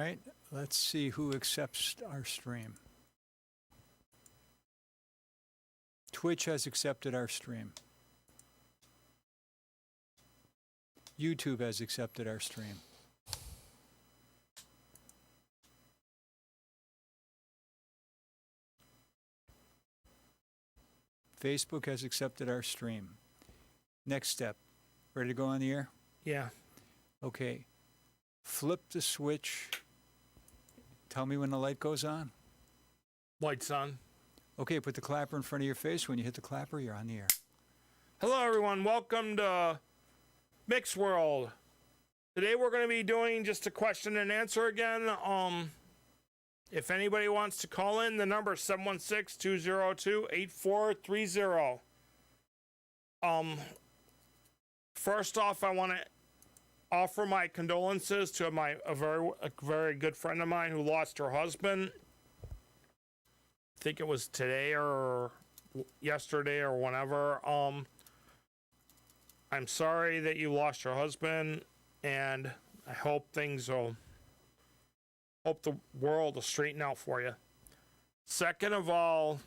right, let's see who accepts our stream. Twitch has accepted our stream. YouTube has accepted our stream. Facebook has accepted our stream. Next step. Ready to go on the air? Yeah. Okay. Flip the switch. Tell me when the light goes on. Lights on. Okay, put the clapper in front of your face. When you hit the clapper, you're on the air. Hello, everyone. Welcome to Mick's World. Today we're going to be doing just a question and answer again. If anybody wants to call in, the number is 716-202-8430. First off, I want to offer my condolences to a very good friend of mine who lost her husband. I think it was today or yesterday or whenever. I'm sorry that you lost your husband, and I hope the world will straighten out for you. Second of all,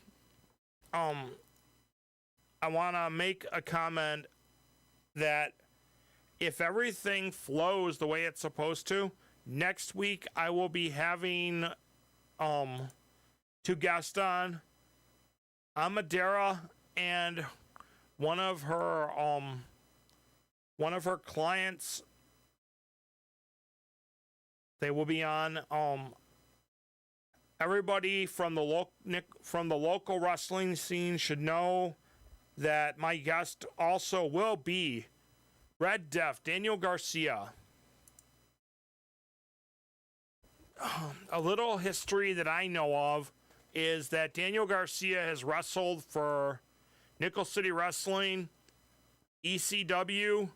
I want to make a comment that if everything flows the way it's supposed to, next week I will be having two guests on, Amadera and one of her clients. They will be on. Everybody from the local wrestling scene should know that my guest also will be Red Def Daniel Garcia. A little history that I know of is that Daniel Garcia has wrestled for Nickel City Wrestling, ECW,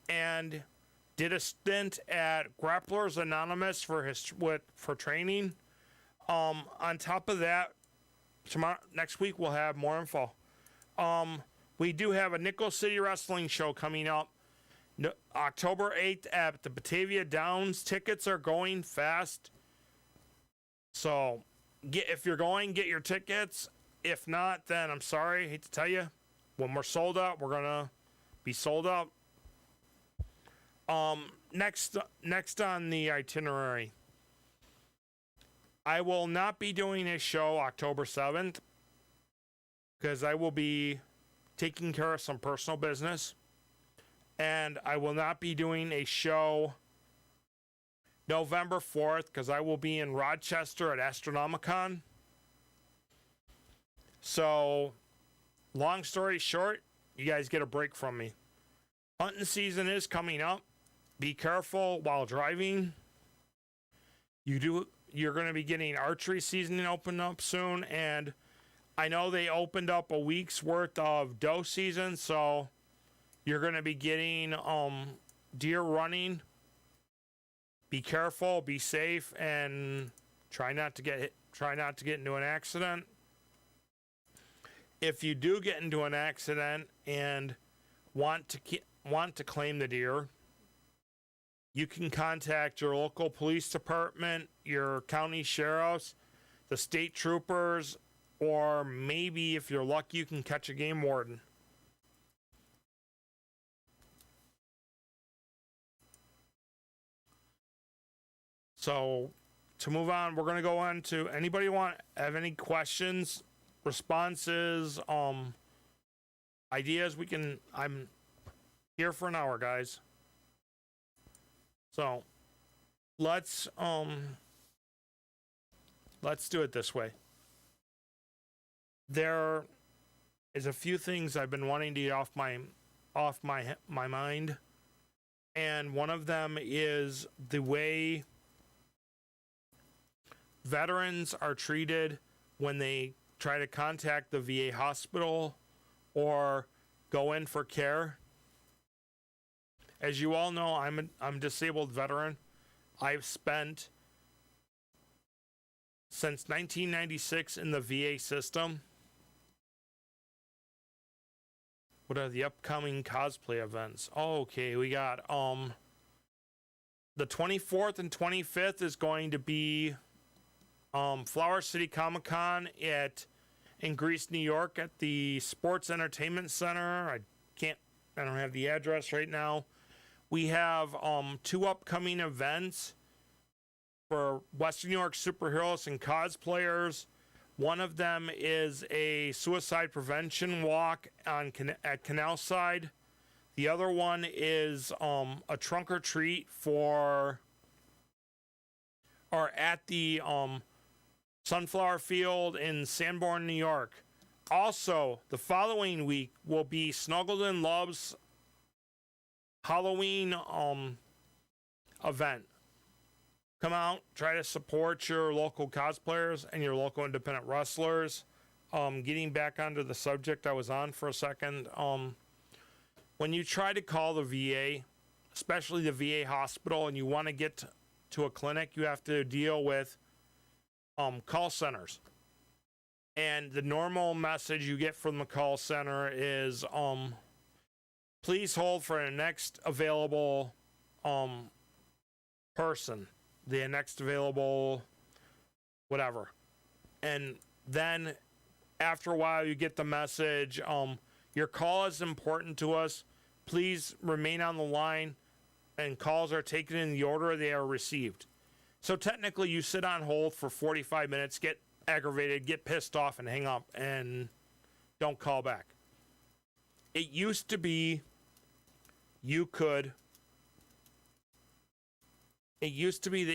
and did a stint at Grapplers Anonymous for training. On top of that, next week we'll have more info. We do have a Nickel City Wrestling show coming up October 8th at the Batavia Downs. Tickets are going fast. So if you're going, get your tickets. If not, then I'm sorry, hate to tell you. When we're sold out, we're going to be sold out. Next on the itinerary, I will not be doing a show October 7th because I will be taking care of some personal business, and I will not be doing a show November 4th because I will be in Rochester at Astronomicon. So, long story short, you guys get a break from me. Hunting season is coming up. Be careful while driving. You're going to be getting archery season open up soon, and I know they opened up a week's worth of doe season, so you're going to be getting deer running. Be careful, be safe, and try not to get hit, try not to get into an accident. If you do get into an accident and want to claim the deer, you can contact your local police department, your county sheriffs, the state troopers, or maybe if you're lucky, you can catch a game warden. So, to move on, we're going to go on to anybody have any questions, responses, ideas. I'm here for an hour, guys. So, let's do it this way. There is a few things I've been wanting to get off my mind, and one of them is the way veterans are treated when they try to contact the VA hospital or go in for care. As you all know, I'm a disabled veteran. I've spent since 1996 in the VA system. What are the upcoming cosplay events? Oh, okay, we got the 24th and 25th is going to be Flower City Comic Con in Greece, New York, at the Sports Entertainment Center. I don't have the address right now. We have 2 upcoming events for Western New York superheroes and cosplayers. One of them is a suicide prevention walk at Canal Side. The other one is a trunk or treat at the Sunflower Field in Sanborn, New York. Also, the following week will be Snuggled in Love's Halloween event. Come out, try to support your local cosplayers and your local independent wrestlers. Getting back onto the subject I was on for a second. When you try to call the VA, especially the VA hospital, and you want to get to a clinic, you have to deal with call centers. And the normal message you get from the call center is, please hold for the next available person, the next available whatever. And then after a while you get the message, your call is important to us. Please remain on the line, and calls are taken in the order they are received. So technically you sit on hold for 45 minutes, get aggravated, get pissed off, and hang up and don't call back. It used to be that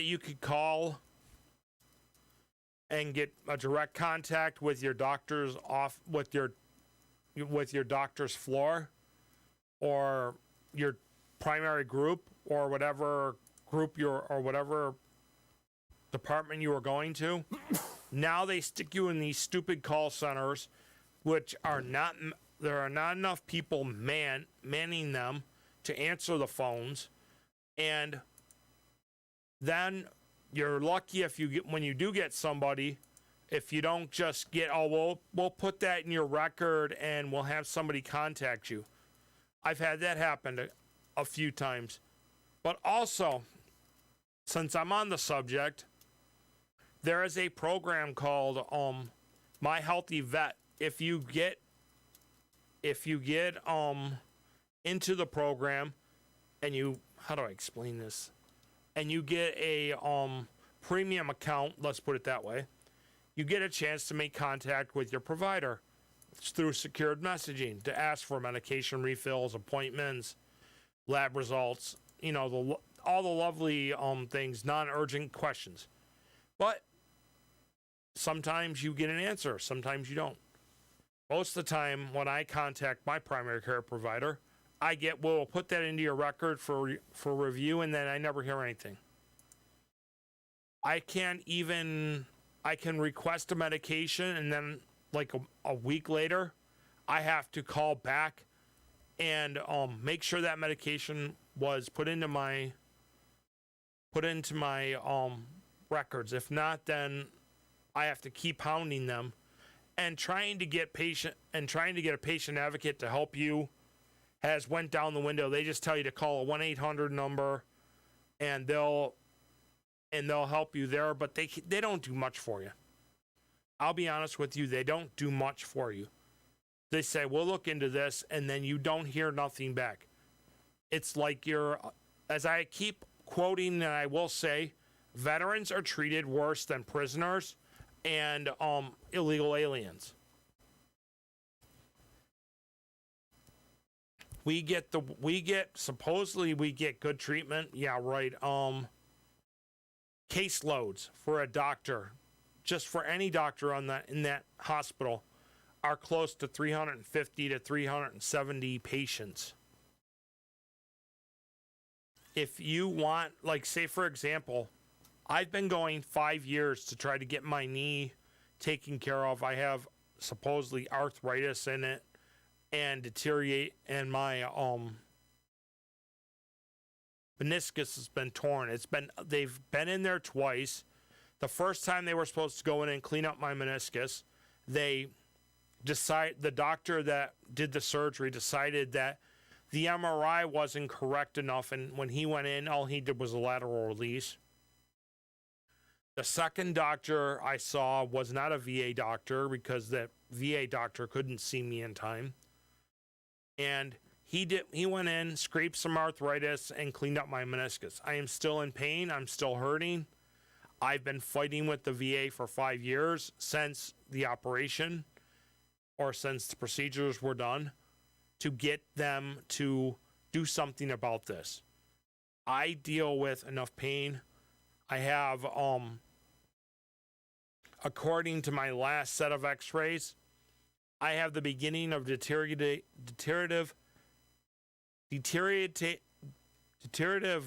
you could call and get a direct contact with your doctor's with your doctor's floor or your primary group or whatever group or whatever department you are going to. Now they stick you in these stupid call centers, which are not, there are not enough people manning them to answer the phones. And then you're lucky if you get, when you do get somebody, if you don't just get, we'll put that in your record and we'll have somebody contact you. I've had that happen a few times. But also, since I'm on the subject, there is a program called My Healthy Vet. If you get into the program and you, how do I explain this? And you get a premium account, let's put it that way, you get a chance to make contact with your provider through secured messaging to ask for medication refills, appointments, lab results, all the lovely things, non-urgent questions. But sometimes you get an answer, sometimes you don't. Most of the time when I contact my primary care provider, we'll put that into your record for review, and then I never hear anything. I can request a medication, and then like a week later, I have to call back and make sure that medication was put into my records. If not, then I have to keep hounding them and trying to get a patient advocate to help you has went down the window. They just tell you to call a 1-800 number and they'll help you there, but they don't do much for you. I'll be honest with you, they don't do much for you. They say, we'll look into this, and then you don't hear nothing back. It's like as I keep quoting, and I will say, veterans are treated worse than prisoners and illegal aliens. Supposedly we get good treatment. Yeah, right. Caseloads for a doctor, just for any doctor in that hospital, are close to 350 to 370 patients. If you want, like, say for example, I've been going 5 years to try to get my knee taken care of. I have supposedly arthritis in it and deteriorate, and my meniscus has been torn. They've been in there twice. The first time they were supposed to go in and clean up my meniscus, the doctor that did the surgery decided that the MRI wasn't correct enough, and when he went in, all he did was a lateral release. The second doctor I saw was not a VA doctor because the VA doctor couldn't see me in time. And he went in, scraped some arthritis, and cleaned up my meniscus. I am still in pain. I'm still hurting. I've been fighting with the VA for 5 years since the operation or since the procedures were done to get them to do something about this. I deal with enough pain. I have, according to my last set of x-rays, I have the beginning of deteriorative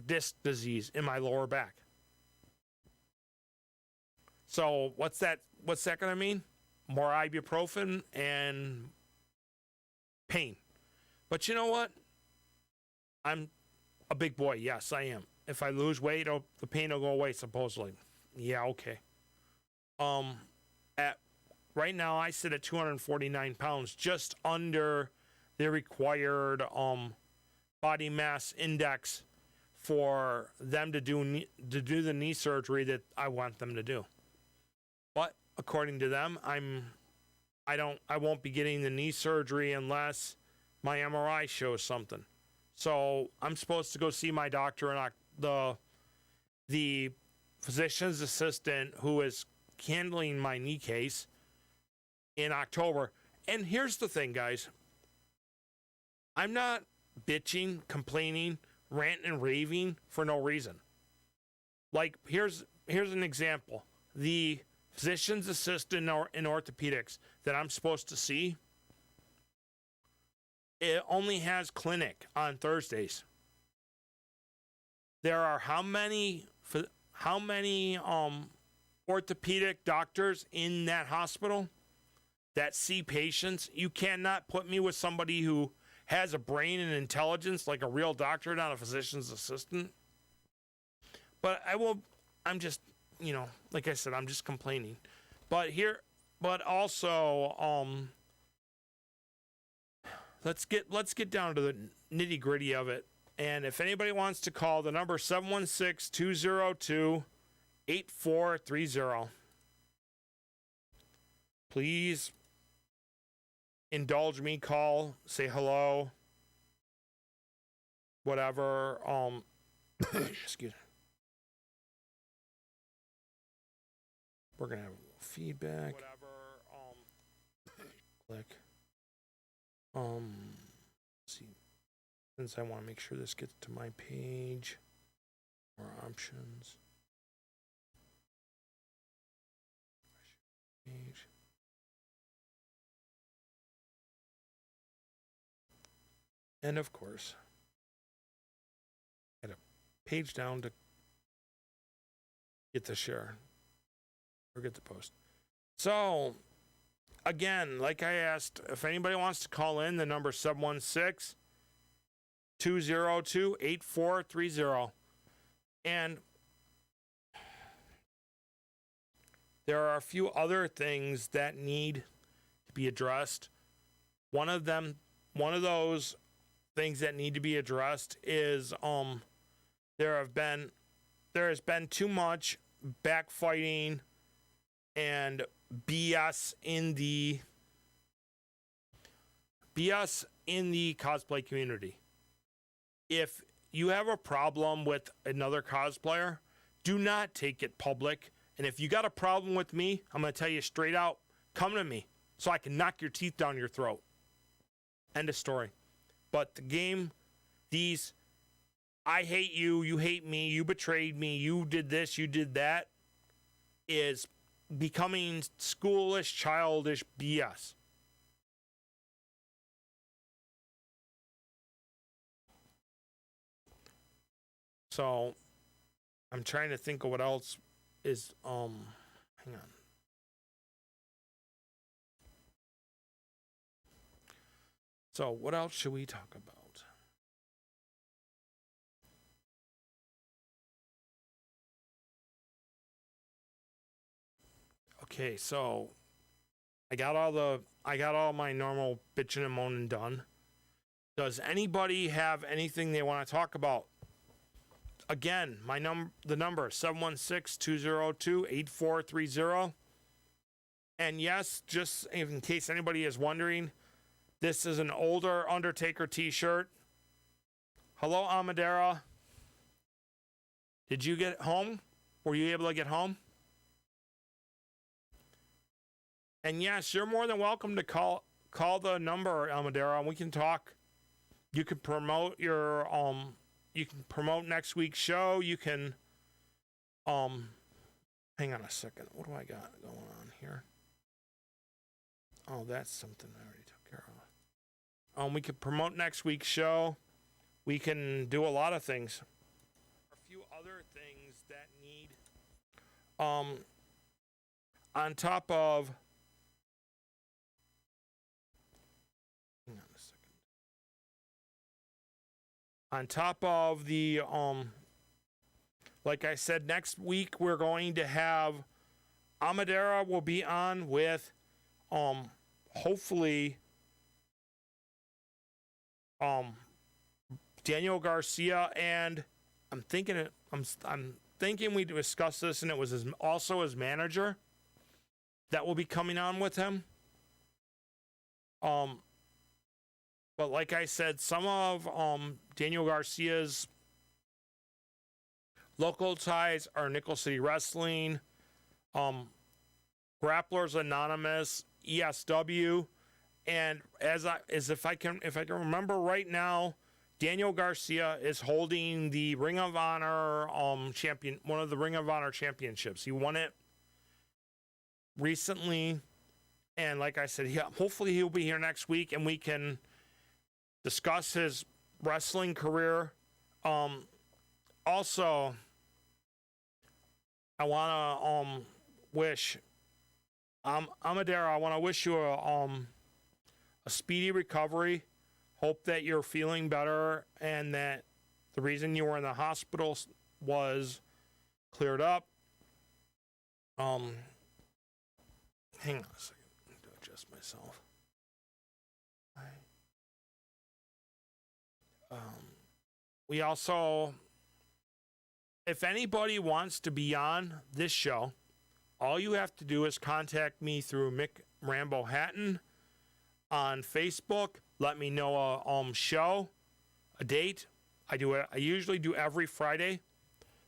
disc disease in my lower back. So what's that going to mean? More ibuprofen and pain. But you know what? I'm a big boy. Yes, I am. If I lose weight, the pain will go away, supposedly. Yeah, okay. Right now, I sit at 249 pounds, just under the required body mass index for them to do the knee surgery that I want them to do. But according to them, I won't be getting the knee surgery unless my MRI shows something. So I'm supposed to go see my doctor and the physician's assistant who is handling my knee case in October. And here's the thing, guys. I'm not bitching, complaining, ranting and raving for no reason. Like, here's an example. The physician's assistant in orthopedics that I'm supposed to see, it only has clinic on Thursdays. There are how many orthopedic doctors in that hospital that see patients? You cannot put me with somebody who has a brain and intelligence like a real doctor, not a physician's assistant. But I'm just, like I said, I'm just complaining. But also, let's get down to the nitty-gritty of it. And if anybody wants to call, the number 716-202-8430. Please indulge me, call, say hello, whatever. Excuse me. We're gonna have feedback. Whatever. Click. Let's see. Since I want to make sure this gets to my page. More options. Page. And of course, get a page down to get the share or get the post. So, again, like I asked, if anybody wants to call in, the number 716-202-8430. And there are a few other things that need to be addressed. One of those things that need to be addressed is there has been too much backfighting and BS in the cosplay community. If you have a problem with another cosplayer, do not take it public. And if you got a problem with me, I'm going to tell you straight out, come to me so I can knock your teeth down your throat. End of story. But the game, I hate you, you hate me, you betrayed me, you did this, you did that, is becoming schoolish, childish BS. So, I'm trying to think of what else is, hang on. So, what else should we talk about? Okay, so I got all my normal bitching and moaning done. Does anybody have anything they want to talk about? Again, the number 716-202-8430. And yes, just in case anybody is wondering, this is an older Undertaker t-shirt. Hello, Amadera. Did you get home? Were you able to get home? And yes, you're more than welcome to call the number, Amadera, and we can talk. You can promote your you can promote next week's show. You can hang on a second. What do I got going on here? Oh, that's something I already took care of. We can promote next week's show. We can do a lot of things. A few other things that need on top of hang on a second. On top of the like I said, next week we're going to have Amadera will be on with hopefully Daniel Garcia, and I'm thinking we discussed this, and it was also his manager that will be coming on with him. But like I said, some of Daniel Garcia's local ties are Nickel City Wrestling, Grapplers Anonymous, ESW, and if I can remember right now, Daniel Garcia is holding the Ring of Honor one of the Ring of Honor championships. He won it recently, and like I said, hopefully he'll be here next week and we can discuss his wrestling career. Also, I want to wish Amadera, I want to wish you a speedy recovery. Hope that you're feeling better and that the reason you were in the hospital was cleared up. Hang on a second. I need to adjust myself. We also, if anybody wants to be on this show, all you have to do is contact me through Mick Rambo Hatton on Facebook. Let me know a show, a date. I usually do every Friday.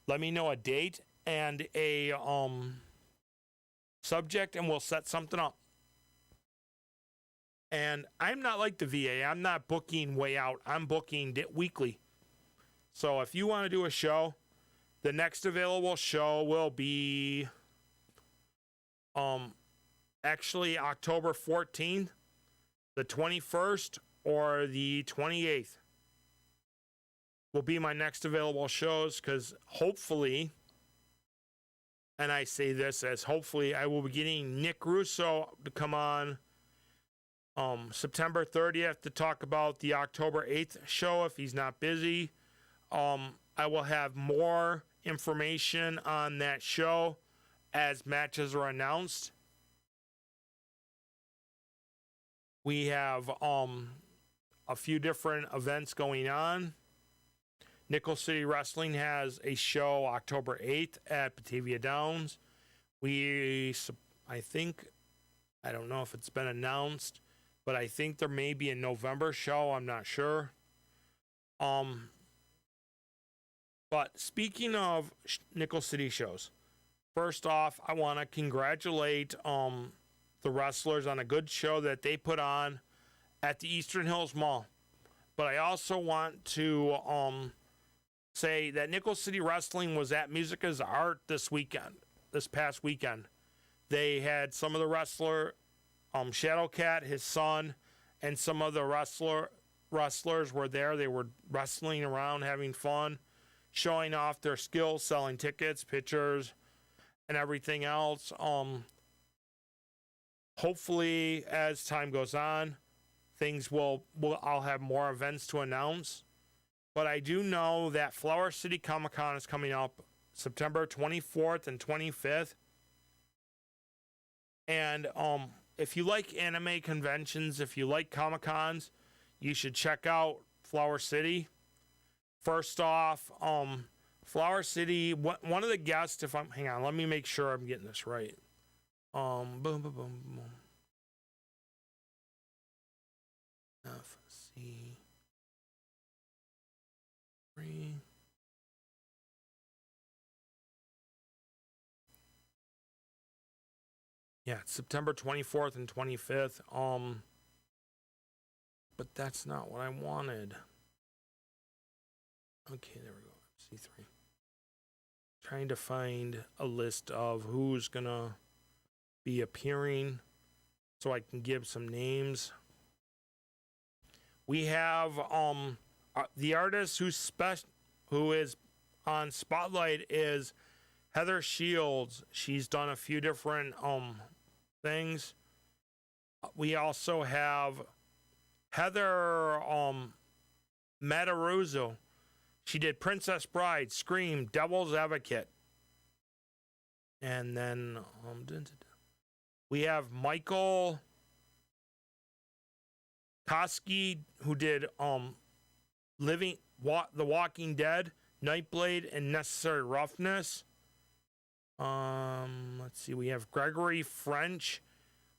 Let me know a date and a subject, and we'll set something up. And I'm not like the VA. I'm not booking way out. I'm booking weekly. So if you want to do a show, the next available show will be actually October 14th, the 21st, or the 28th will be my next available shows, because hopefully, and I say this as hopefully, I will be getting Nick Russo to come on September 30th to talk about the October 8th show if he's not busy. I will have more information on that show as matches are announced. We have a few different events going on. Nickel City Wrestling has a show October 8th at Batavia Downs. I don't know if it's been announced, but I think there may be a November show. I'm not sure. But speaking of Nickel City shows, first off, I want to congratulate the wrestlers on a good show that they put on at the Eastern Hills Mall. But I also want to say that Nickel City Wrestling was at Music is Art this past weekend. They had some of the Shadowcat, his son, and some of the wrestlers were there. They were wrestling around, having fun, showing off their skills, selling tickets, pictures, and everything else. Hopefully, as time goes on, things I'll have more events to announce. But I do know that Flower City Comic-Con is coming up September 24th and 25th. And if you like anime conventions, if you like Comic-Cons, you should check out Flower City. First off, Flower City, one of the guests, hang on, let me make sure I'm getting this right. Boom, boom, boom, boom. FC3. Yeah, it's September 24th and 25th. But that's not what I wanted. Okay, there we go. FC3. Trying to find a list of who's gonna be appearing so I can give some names. We have the artist who is on Spotlight is Heather Shields. She's done a few different things. We also have Heather Matarazzo. She did Princess Bride, Scream, Devil's Advocate. And then we have Michael Koski, who did The Walking Dead, Nightblade, and Necessary Roughness. Let's see, we have Gregory French,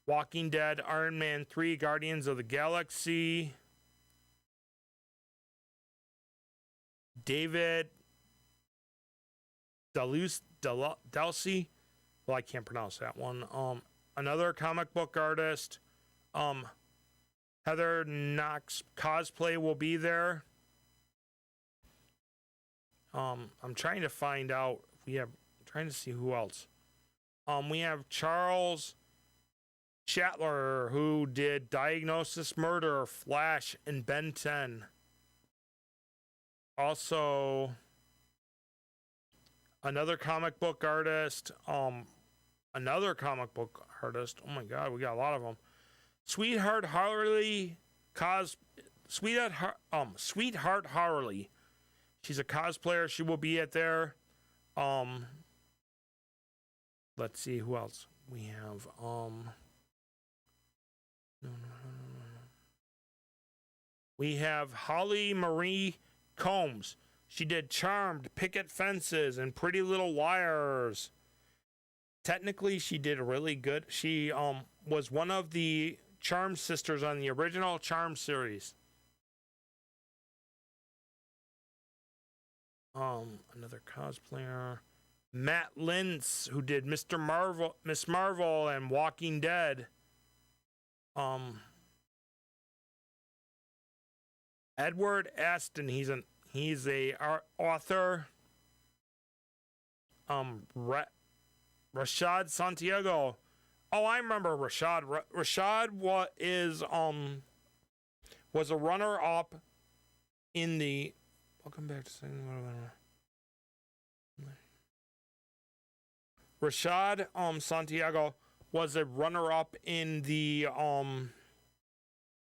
Walking Dead, Iron Man 3, Guardians of the Galaxy. David Delsey. Well, I can't pronounce that one. Another comic book artist. Heather Knox Cosplay will be there. I'm trying to find out. Trying to see who else. We have Charles Shatler, who did Diagnosis Murder, Flash, and Ben 10. Also, another comic book artist. Oh my God, we got a lot of them. Sweetheart Harley. She's a cosplayer. She will be at there. Let's see who else we have. We have Holly Marie Combs. She did Charmed, Picket Fences, and Pretty Little Liars. Technically, she did really good. She was one of the Charmed sisters on the original Charmed series. Another cosplayer, Matt Lintz, who did Miss Marvel, and Walking Dead. Edward Aston, he's a author. Rashad Santiago. Oh, I remember Rashad. Rashad was a runner-up in the. Welcome back to saying. Rashad Santiago was a runner-up in the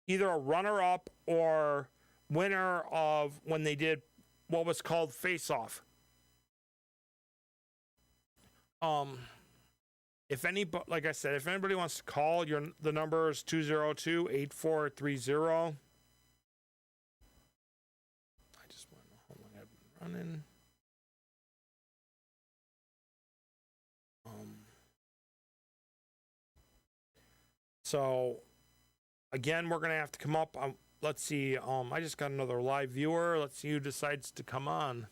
either a runner-up or winner of when they did what was called Face Off. If like I said, if anybody wants to call, the number is 202-8430. I just want to know how long I've been running. So again, we're gonna have to come up. Let's see. I just got another live viewer. Let's see who decides to come on.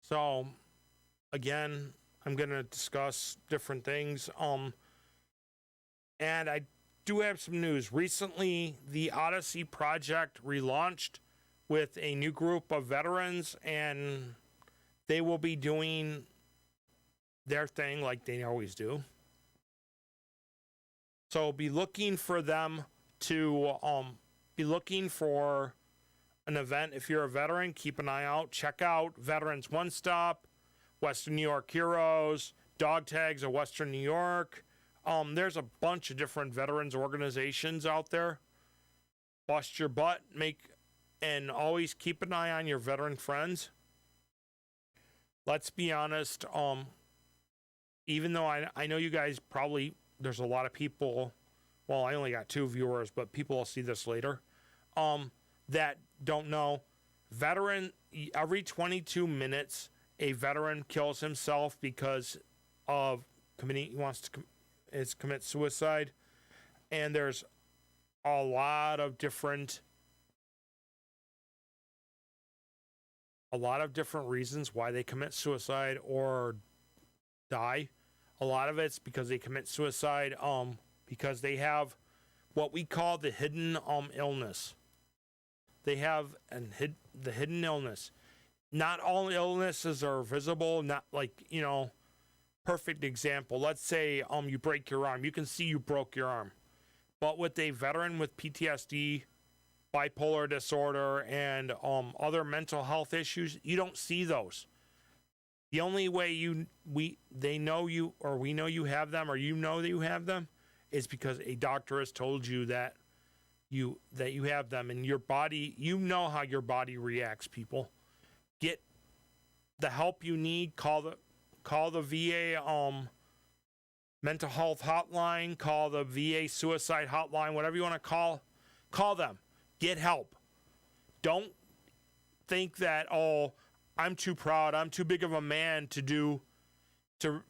So, again, I'm going to discuss different things. And I do have some news. Recently, the Odyssey Project relaunched with a new group of veterans, and they will be doing their thing like they always do. So be looking for them to be looking for an event. If you're a veteran, keep an eye out. Check out Veterans One Stop, Western New York Heroes, Dog Tags of Western New York. There's a bunch of different veterans organizations out there. Bust your butt, and always keep an eye on your veteran friends. Let's be honest, even though I know you guys probably, there's a lot of people, well, I only got 2 viewers, but people will see this later, that don't know. Veteran, every 22 minutes, a veteran kills himself because of committing, he wants to commit suicide. And there's a lot of different reasons why they commit suicide or die. A lot of it's because they commit suicide because they have what we call the hidden illness. They have the hidden illness. Not all illnesses are visible, not like, perfect example. Let's say you break your arm. You can see you broke your arm. But with a veteran with PTSD, bipolar disorder, and other mental health issues, you don't see those. The only way they know you, or we know you have them, or you know that you have them, is because a doctor has told you that you have them, and your body, you know how your body reacts. People, get the help you need. Call the VA mental health hotline. Call the VA suicide hotline. Whatever you want to call them. Get help. Don't think that, oh, I'm too proud, I'm too big of a man to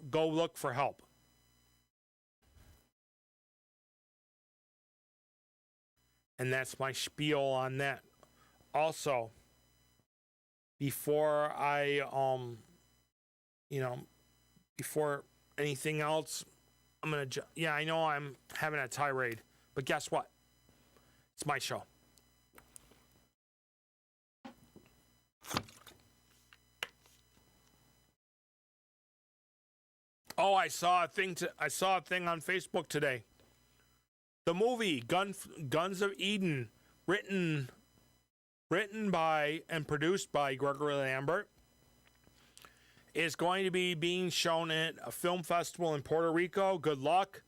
go look for help. And that's my spiel on that. Also, before before anything else, I know I'm having a tirade, but guess what? It's my show. Oh, I saw a thing on Facebook today. The movie Guns of Eden, written by and produced by Gregory Lambert, is going to be being shown at a film festival in Puerto Rico. Good luck.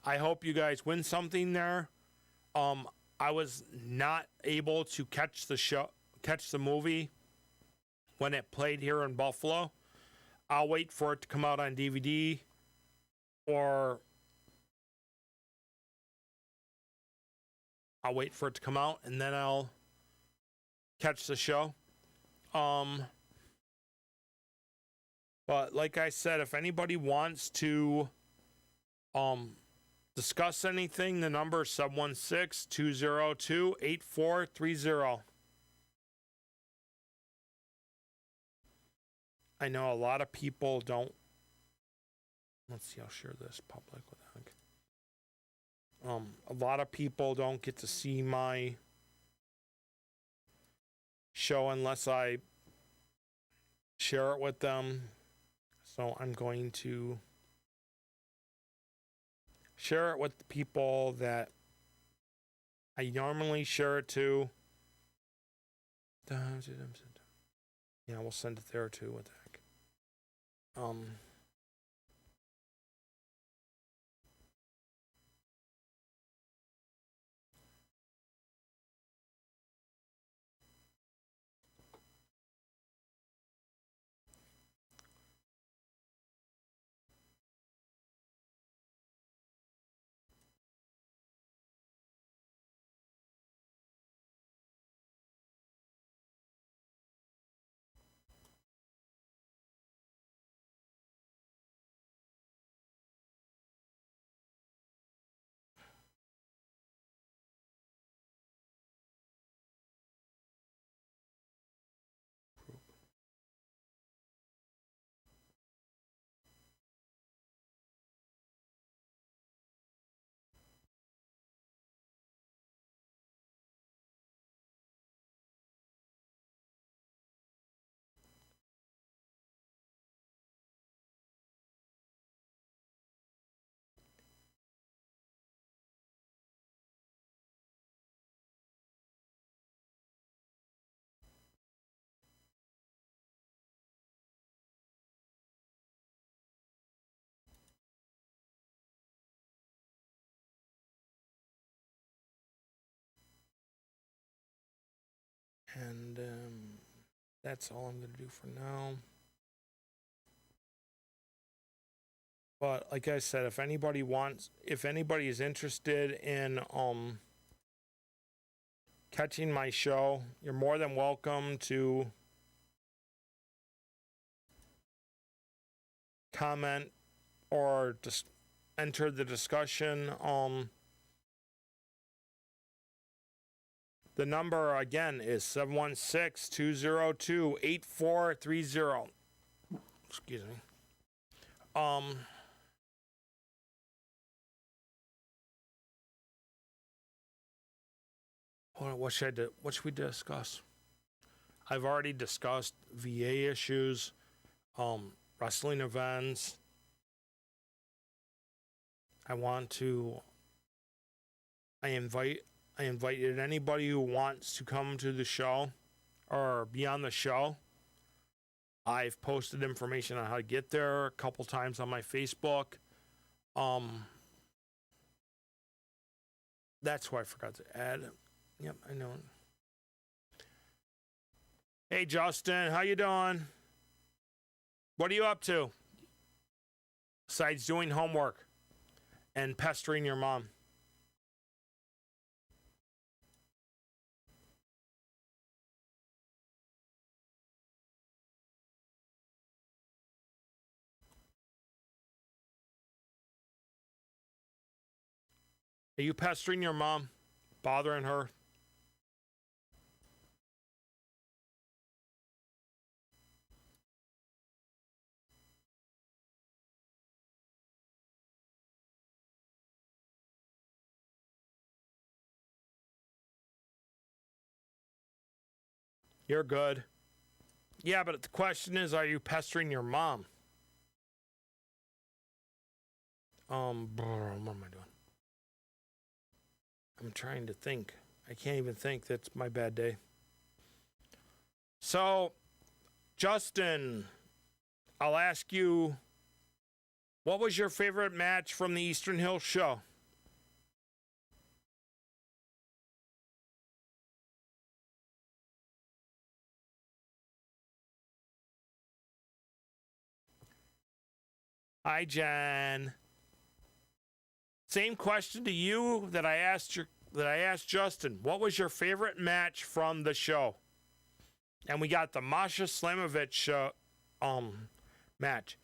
I hope you guys win something there. I was not able to catch the movie when it played here in Buffalo. I'll wait for it to come out on DVD, or I'll wait for it to come out and then I'll catch the show. But like I said, if anybody wants to discuss anything, the number is 716-202-8430. I know a lot of people don't. Let's see, I'll share this public with Hank. A lot of people don't get to see my show unless I share it with them. So I'm going to share it with the people that I normally share it to. Yeah, we'll send it there too. What the heck? And that's all I'm going to do for now. But like I said, if anybody is interested in catching my show, you're more than welcome to comment or just enter the discussion. The number again is 716-202-8430. Excuse me. Hold on, what should we discuss? I've already discussed VA issues, wrestling events. I invited anybody who wants to come to the show or be on the show. I've posted information on how to get there a couple times on my Facebook. That's why I forgot to add. Yep, I know. Hey, Justin, how you doing? What are you up to? Besides doing homework and pestering your mom. Are you pestering your mom? Bothering her? You're good. Yeah, but the question is, are you pestering your mom? What am I doing? I'm trying to think. I can't even think. That's my bad day. So, Justin, I'll ask you, what was your favorite match from the Eastern Hills show? Hi, Jen. Same question to you that I asked Justin. What was your favorite match from the show? And we got the Masha Slamovich match.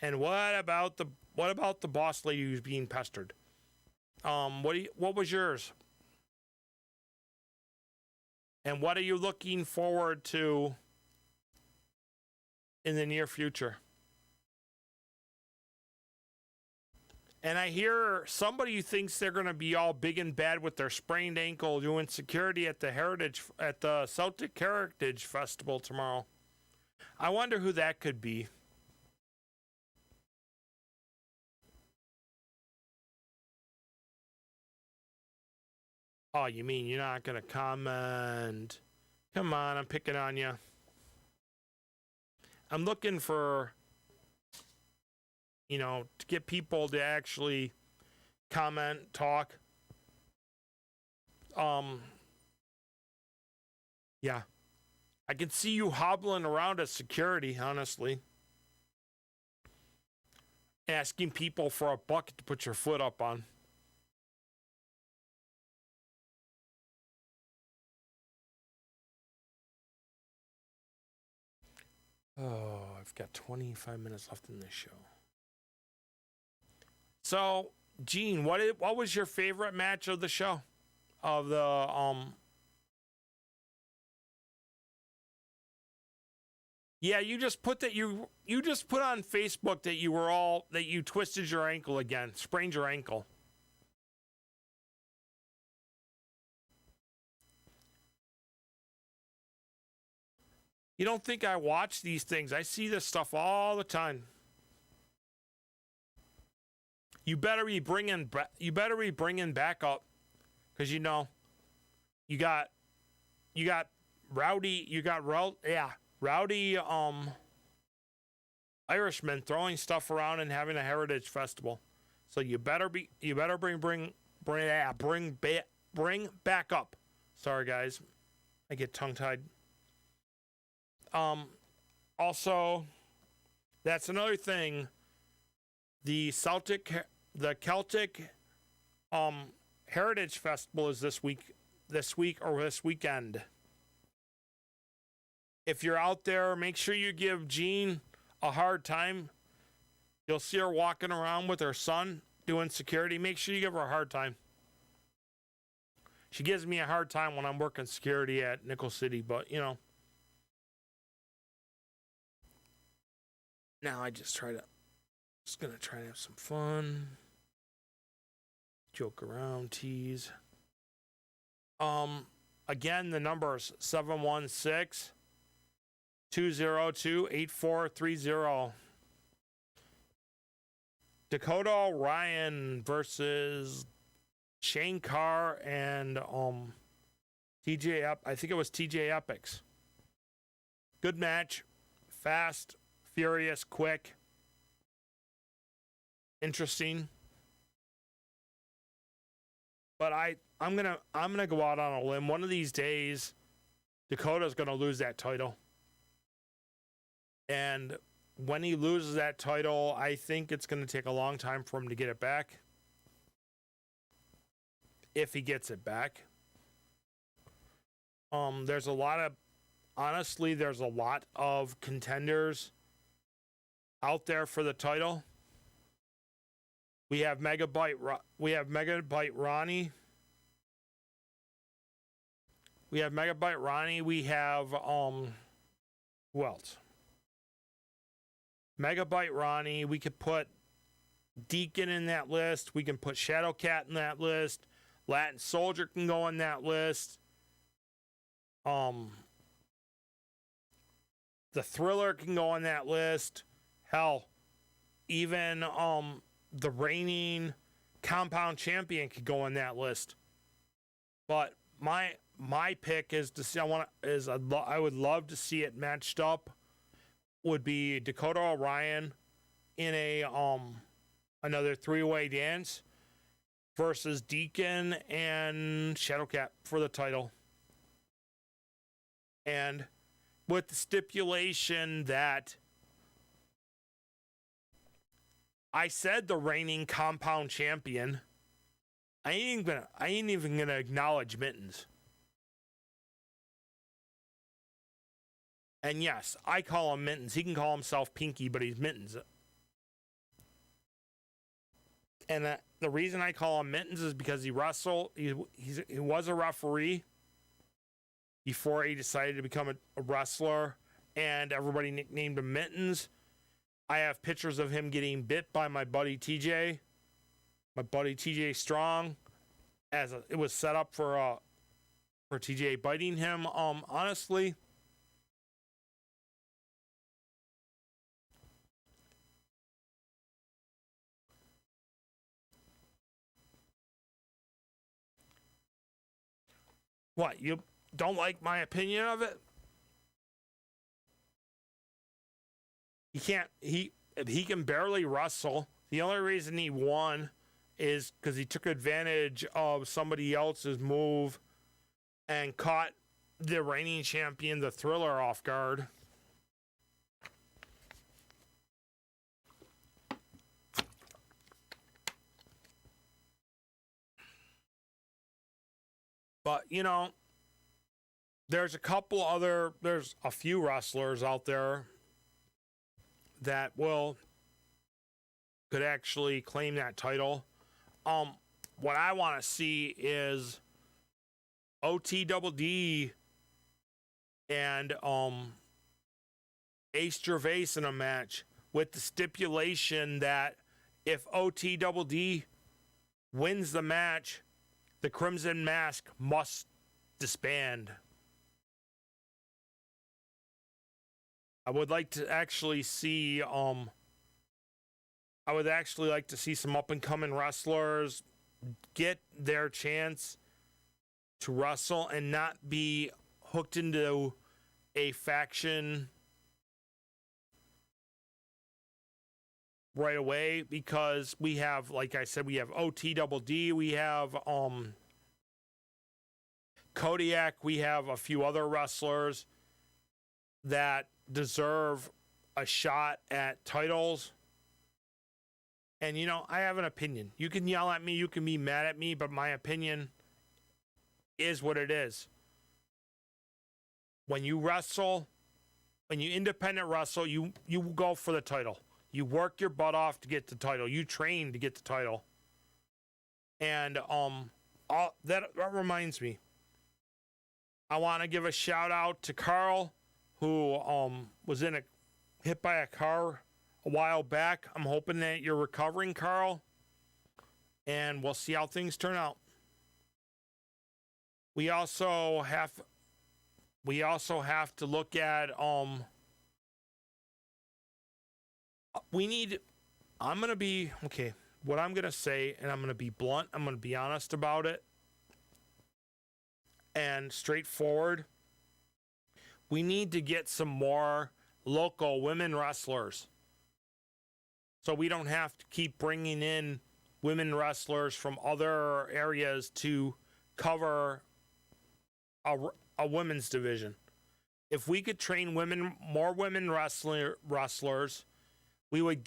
And what about the boss lady who's being pestered? What was yours? And what are you looking forward to in the near future? And I hear somebody who thinks they're going to be all big and bad with their sprained ankle doing security at the Celtic Heritage Festival tomorrow. I wonder who that could be. Oh, you mean you're not going to comment? Come on, I'm picking on you. I'm looking for, to get people to actually comment, talk. Yeah. I can see you hobbling around at security, honestly. Asking people for a bucket to put your foot up on. Oh, I've got 25 minutes left in this show. So, Gene, what was your favorite match of the show? Of the Yeah, you just put on Facebook that you twisted your ankle again, sprained your ankle. You don't think I watch these things? I see this stuff all the time. You better be bringing back up, because you got rowdy Irishmen throwing stuff around and having a heritage festival. So you better bring back up. Sorry guys, I get tongue tied. Also, that's another thing The Celtic Heritage Festival is this weekend. If you're out there, make sure you give Jean a hard time. You'll see her walking around with her son doing security. Make sure you give her a hard time. She gives me a hard time when I'm working security at Nickel City, but now I just gonna try to have some fun, joke around, tease. Again, the number is 716-202-8430. Dakota Ryan versus Shane Carr and I think it was TJ Epics. Good match. Fast, furious, quick. Interesting. But I'm gonna go out on a limb. One of these days, Dakota's gonna lose that title. And when he loses that title, I think it's gonna take a long time for him to get it back. If he gets it back. There's a lot of contenders out there for the title. We have Megabyte Ronnie. We have who else? Megabyte Ronnie. We could put Deacon in that list. We can put Shadowcat in that list. Latin Soldier can go in that list. The Thriller can go on that list. Hell, even the reigning Compound Champion could go on that list. But my pick is to see. I would love to see it matched up. Would be Dakota Orion in a another 3-way dance versus Deacon and Shadowcat for the title. And with the stipulation that I said the reigning Compound Champion, I ain't even gonna acknowledge Mittens. And yes, I call him Mittens. He can call himself Pinky, but he's Mittens. And the reason I call him Mittens is because he wrestled. He was a referee before he decided to become a wrestler, and everybody nicknamed him Mittens. I have pictures of him getting bit by my buddy TJ Strong, it was set up for TJ biting him. Honestly, what, you don't like my opinion of it? He can barely wrestle. The only reason he won is because he took advantage of somebody else's move and caught the reigning champion, the Thriller, off guard. But, there's a few wrestlers out there that could actually claim that title. What I want to see is OT Double D and Ace Gervais in a match with the stipulation that if OT Double D wins the match, the Crimson Mask must disband. I would like to actually see some up and coming wrestlers get their chance to wrestle and not be hooked into a faction right away, because we have, like I said, we have OT Double D, we have Kodiak, we have a few other wrestlers that deserve a shot at titles. And, you know, I have an opinion. You can yell at me, you can be mad at me, but my opinion is what it is. When you wrestle, when you independent wrestle, you go for the title. You work your butt off to get the title. You train to get the title. And that reminds me. I want to give a shout out to Carl, who was hit by a car a while back. I'm hoping that you're recovering, Carl, and we'll see how things turn out. We also have to look at I'm going to be okay, what I'm going to say, and I'm going to be blunt, I'm going to be honest about it and straightforward. We need to get some more local women wrestlers, so we don't have to keep bringing in women wrestlers from other areas to cover a women's division. If we could train more women wrestlers, we would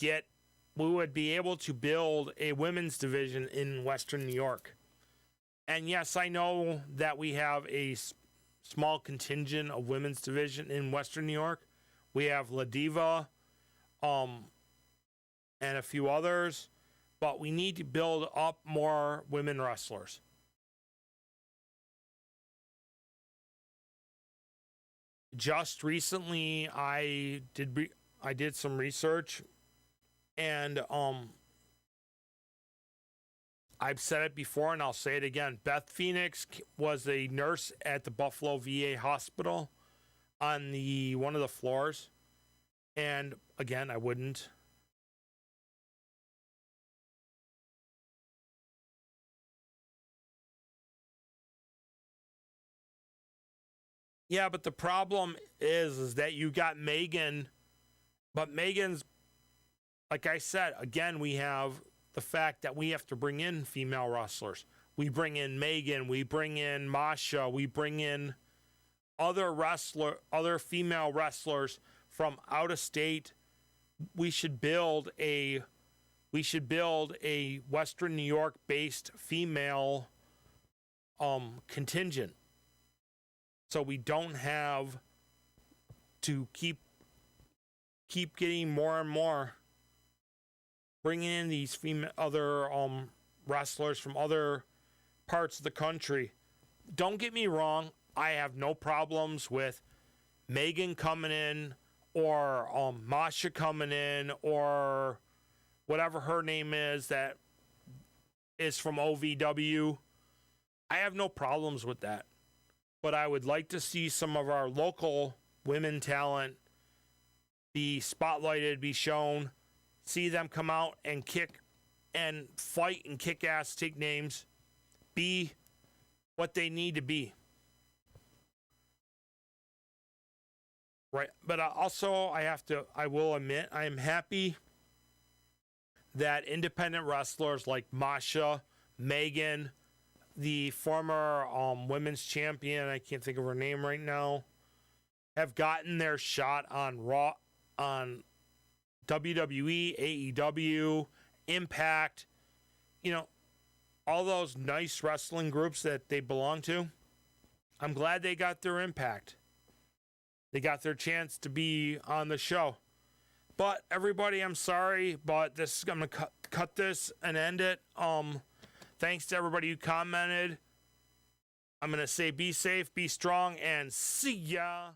be able to build a women's division in Western New York. And yes, I know that we have a small contingent of women's division in Western New York. We have La Diva, and a few others, but we need to build up more women wrestlers. Just recently, I did some research, and I've said it before, and I'll say it again. Beth Phoenix was a nurse at the Buffalo VA hospital on one of the floors, and again, I wouldn't. Yeah, but the problem is that you got Megan, but Megan's, like I said, again, we have the fact that we have to bring in female wrestlers. We bring in Megan, we bring in Masha, we bring in other female wrestlers from out of state. We should build a Western New York based female contingent. So we don't have to keep getting more and more, bringing in these other wrestlers from other parts of the country. Don't get me wrong, I have no problems with Megan coming in, or Masha coming in, or whatever her name is that is from OVW. I have no problems with that. But I would like to see some of our local women talent be spotlighted, be shown, see them come out and kick and fight and kick ass, take names, be what they need to be. Right. But also, I will admit, I am happy that independent wrestlers like Masha, Megan, the former women's champion, I can't think of her name right now, have gotten their shot on Raw, on WWE, AEW, Impact, all those nice wrestling groups that they belong to. I'm glad they got their impact. They got their chance to be on the show. But everybody, I'm sorry, but I'm going to cut this and end it. Thanks to everybody who commented. I'm going to say be safe, be strong, and see ya.